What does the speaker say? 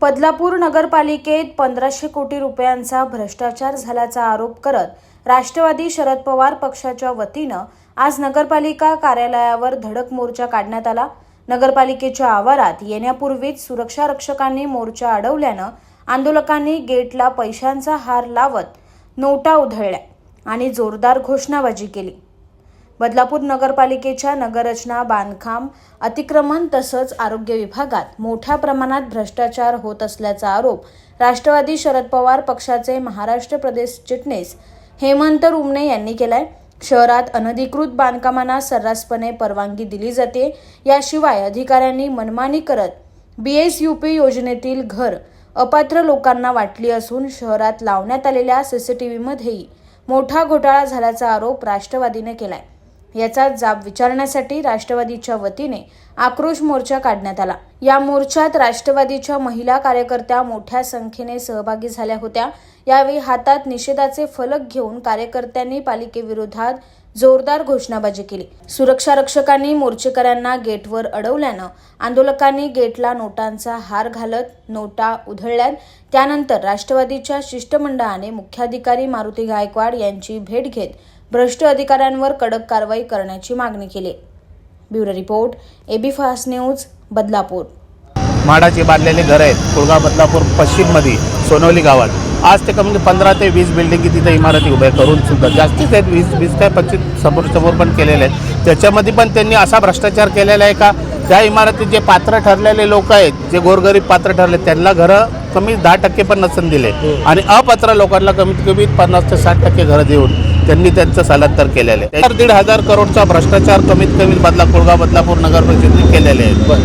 बदलापूर नगरपालिकेत 1500 कोटी रुपयांचा भ्रष्टाचार झाल्याचा आरोप करत राष्ट्रवादी शरद पवार पक्षाच्या वतीनं आज नगरपालिका कार्यालयावर धडक मोर्चा काढण्यात आला। नगरपालिकेच्या आवारात येण्यापूर्वीच सुरक्षा रक्षकांनी मोर्चा अडवल्यानं आंदोलकांनी गेटला पैशांचा हार लावत नोटा उधळल्या आणि जोरदार घोषणाबाजी केली। बदलापूर नगरपालिकेच्या नगररचना, बांधकाम, अतिक्रमण तसंच आरोग्य विभागात मोठ्या प्रमाणात भ्रष्टाचार होत असल्याचा आरोप राष्ट्रवादी शरद पवार पक्षाचे महाराष्ट्र प्रदेश चिटणीस हेमंत रुमणे यांनी केलाय। शहरात अनधिकृत बांधकामांना सर्रासपणे परवानगी दिली जाते। याशिवाय अधिकाऱ्यांनी मनमानी करत BSUP योजनेतील घर अपात्र लोकांना वाटली असून शहरात लावण्यात आलेल्या CCTVमध्येही मोठा घोटाळा झाल्याचा आरोप राष्ट्रवादीने केलाय। याचा जाब विचारण्यासाठी राष्ट्रवादीच्या वतीने आक्रोश मोर्चा काढण्यात आला। या मोर्चात राष्ट्रवादीच्या महिला कार्यकर्त्या मोठ्या संख्येने सहभागी झाल्या होत्या। यावेळी हातात निषेधाचे फलक घेऊन कार्यकर्त्यांनी पालिकेविरोधात जोरदार घोषणाबाजी केली। सुरक्षा रक्षकांनी मोर्चेकऱ्यांना गेटवर अडवल्यानं आंदोलकांनी गेटला नोटांचा हार घालत नोटा उधळल्यात। त्यानंतर राष्ट्रवादीच्या शिष्टमंडळाने मुख्याधिकारी मारुती गायकवाड यांची भेट घेत भ्रष्ट अधिकाऱ्यांवर कडक कारवाई करण्याची मागणी केली। Bureau report, AB fast news, Badlapur. माडाची बांधलेली घर आहेत कुळगाव बदलापूर पश्चिममध्ये सोनवली गावात। आज ते कमी 15 ते 20 बिल्डिंगी तिथे इमारती उभ्या करून सुद्धा जास्तीत आहेत 20 काय 25 समोर पण केलेले आहेत। त्याच्यामध्ये पण त्यांनी असा भ्रष्टाचार केलेला आहे का त्या इमारतीत जे पात्र ठरलेले लोक आहेत, जे गोरगरीब पात्र ठरले, त्यांना घरं कमी 10% पण नसन दिले आणि अपात्र लोकांना कमीत कमी 50 ते 60% घरं देऊन त्यांनी त्यांचं स्थलांतर केलेलं आहे। 1,500 करोडचा भ्रष्टाचार कमीत कमी कुळगाव बदलापूर नगर परिषदेने केलेले आहेत।